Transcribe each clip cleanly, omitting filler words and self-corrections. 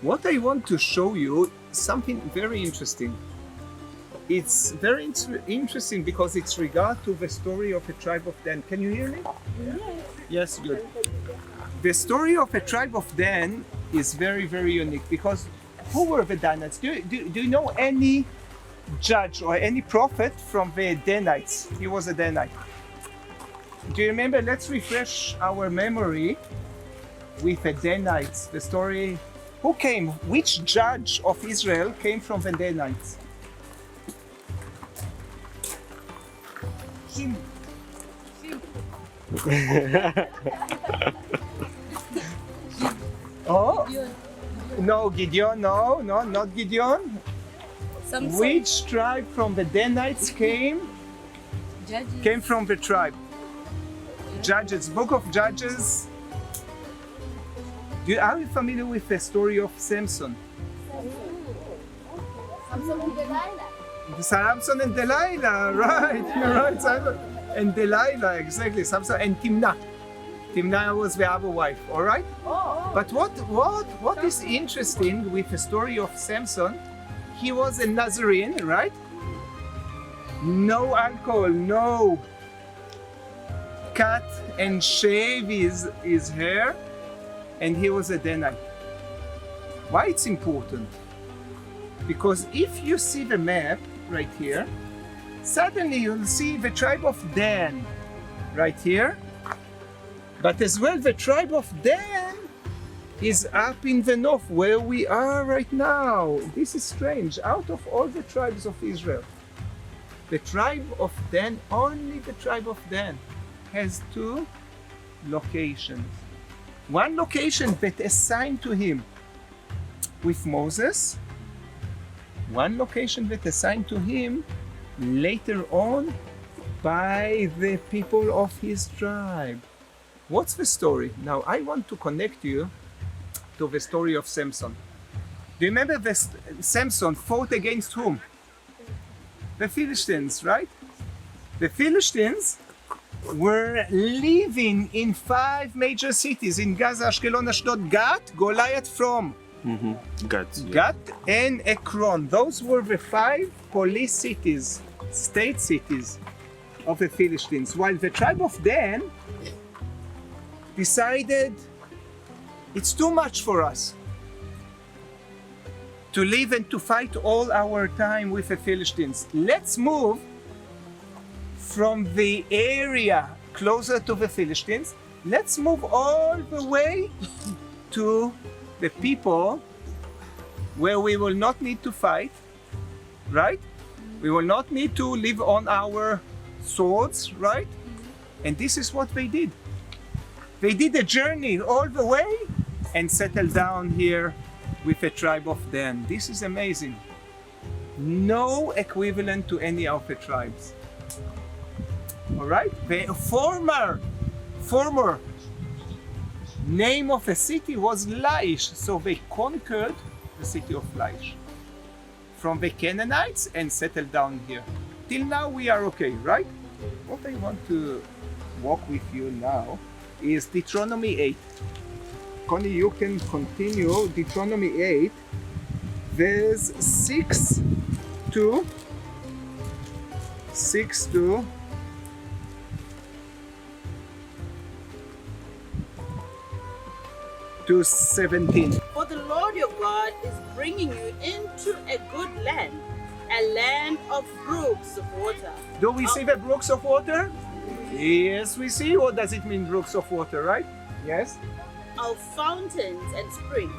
What I want to show you something very interesting. It's very interesting because it's regard to the story of a tribe of Dan. Can you hear me? Yes, good. The story of a tribe of Dan is very, very unique because who were the Danites? Do you know any judge or any prophet from the Danites? He was a Danite. Do you remember? Let's refresh our memory with the Danites. The story. Who came? Which judge of Israel came from the Danites? Him. Oh, no, Gideon. No, not Gideon. Which tribe from the Danites came? Judges. Came from the tribe. Judges, Book of Judges. Are you familiar with the story of Samson? Samson and Delilah, right? You're right, Samson and Delilah, exactly. Samson and Timnah. Timnah was the other wife, all right? But what is interesting with the story of Samson? He was a Nazarene, right? No alcohol, no cut and shave his hair, and he was a Danite. Why it's important? Because if you see the map right here, suddenly you'll see the tribe of Dan right here. But as well, the tribe of Dan is up in the north, where we are right now. This is strange. Out of all the tribes of Israel, the tribe of Dan, only the tribe of Dan, has two locations. One location that assigned to him with Moses, one location that assigned to him later on by the people of his tribe. What's the story? Now I want to connect you to the story of Samson. Do you remember Samson fought against whom? The Philistines, right? The Philistines were living in 5 major cities in Gaza, Ashkelon, Ashdod, Gat, Goliath from Gat and Ekron. Those were the 5 police cities, state cities of the Philistines. While the tribe of Dan decided it's too much for us to live and to fight all our time with the Philistines. Let's move from the area closer to the Philistines. Let's move all the way to the people where we will not need to fight, right? We will not need to live on our swords, right? And this is what they did. They did a journey all the way and settled down here with the tribe of Dan. This is amazing. No equivalent to any of the tribes. All right? The former name of the city was Laish, so they conquered the city of Laish from the Canaanites and settled down here. Till now we are okay, right? What I want to walk with you now is Deuteronomy 8. Connie, you can continue Deuteronomy 8, verse 6 to 17. For the Lord your God is bringing you into a good land, a land of brooks of water. Do we see the brooks of water? Yes, we see. What does it mean, brooks of water, right? Yes. Of fountains and springs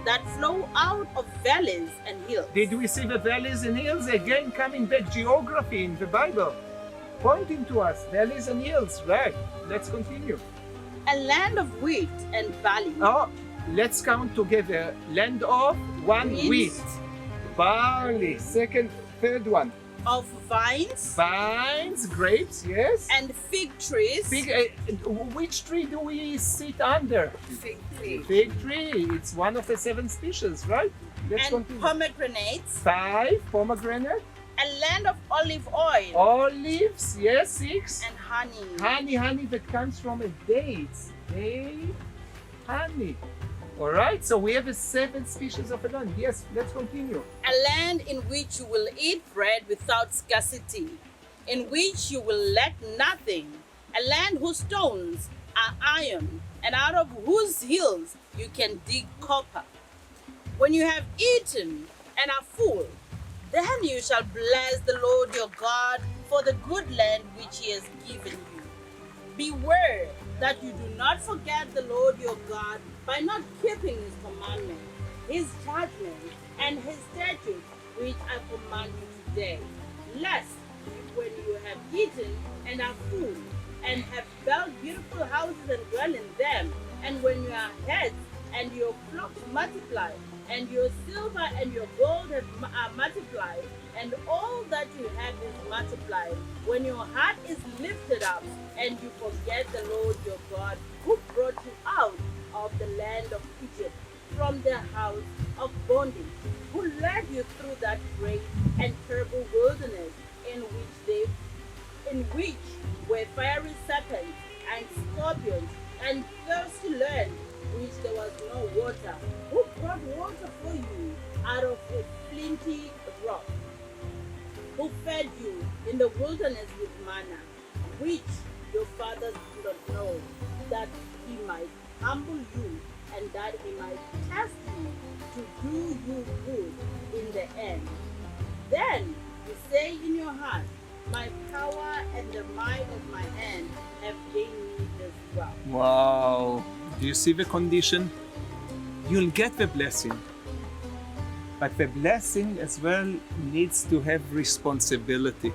that flow out of valleys and hills. Did we see the valleys and hills? Again, coming back, geography in the Bible, pointing to us, valleys and hills, right? Let's continue. A land of wheat and barley. Oh, let's count together. Land of wheat, barley, third one. Of vines, grapes, yes. And fig trees. Which tree do we sit under? Fig tree. Fig tree. It's one of the 7 species, right? Let's and continue. pomegranates. 5 pomegranate. A land of olive oil. Olives, yes. 6. And honey. Honey that comes from a dates. Honey. All right, so we have 7 species of a land. Yes, let's continue. A land in which you will eat bread without scarcity, in which you will lack nothing, a land whose stones are iron, and out of whose hills you can dig copper. When you have eaten and are full, then you shall bless the Lord your God for the good land which he has given you. Beware that you do not forget the Lord your God by not keeping his commandments, his judgments, and his statutes, which I command you today, lest when you have eaten and are full, and have built beautiful houses and dwell in them, and when your heads and your flocks multiply, and your silver and your gold are multiplied, and all that you have is multiplied, when your heart is lifted up, and you forget the Lord your God, who brought you out of the land of Egypt, from the house of bondage, who led you through that great and terrible wilderness, in which were fiery serpents and scorpions, and thirsty land, which there was no water, who brought water for you out of a flinty rock, who fed you in the wilderness with manna, which your fathers did not know, that he might humble you, and that he might test you to do you good in the end. Then you say in your heart, my power and the might of my hand have gained me this wealth. Wow. Do you see the condition? You'll get the blessing. But the blessing as well needs to have responsibility.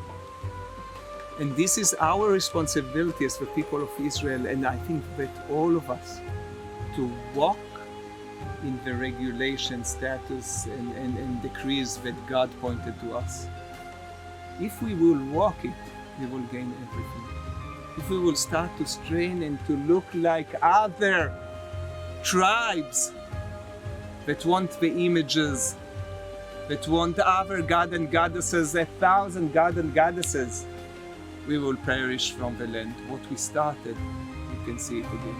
And this is our responsibility as the people of Israel, and I think that all of us, to walk in the regulation, status, and decrees that God pointed to us. If we will walk it, we will gain everything. If we will start to strain and to look like other tribes that want the images, that want other god and goddesses, 1,000 god and goddesses, we will perish from the land. What we started, you can see it again.